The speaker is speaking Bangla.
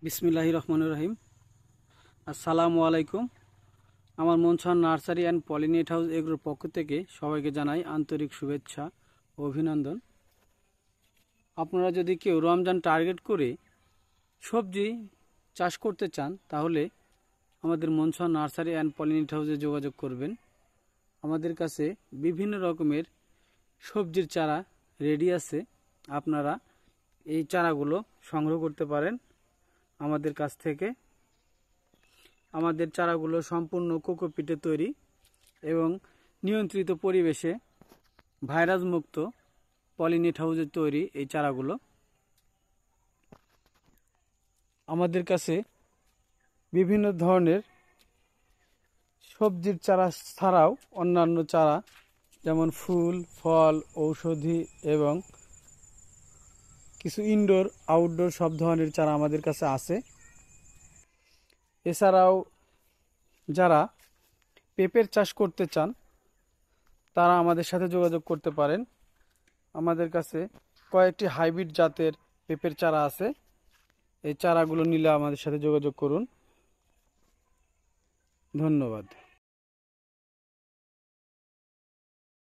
বিসমিল্লাহির রহমানির রহিম। আসসালামু আলাইকুম। আমার মনসান নার্সারি অ্যান্ড পলিনেট হাউস এগুলোর পক্ষ থেকে সবাইকে জানাই আন্তরিক শুভেচ্ছা ও অভিনন্দন। আপনারা যদি কেউ রমজান টার্গেট করে সবজি চাষ করতে চান তাহলে আমাদের মনসান নার্সারি অ্যান্ড পলিনেট হাউসে যোগাযোগ করবেন। আমাদের কাছে বিভিন্ন রকমের সবজির চারা রেডি আছে। আপনারা এই চারাগুলো সংগ্রহ করতে পারেন আমাদের কাছ থেকে। আমাদের চারাগুলো সম্পূর্ণ কোকোপিটে তৈরি এবং নিয়ন্ত্রিত পরিবেশে ভাইরাস মুক্ত পলিনেট হাউসে তৈরি এই চারাগুলো। আমাদের কাছে বিভিন্ন ধরনের সবজির চারা ছাড়াও অন্যান্য চারা যেমন ফুল, ফল, ঔষধি এবং কিছু ইনডোর আউটডোর সব ধরনের চারা আমাদের কাছে আছে। এছাড়াও যারা পেঁপের চাষ করতে চান তারা আমাদের সাথে যোগাযোগ করতে পারেন। আমাদের কাছে কয়েকটি হাইব্রিড জাতের পেঁপের চারা আছে। এই চারাগুলো নিলে আমাদের সাথে যোগাযোগ করুন। ধন্যবাদ।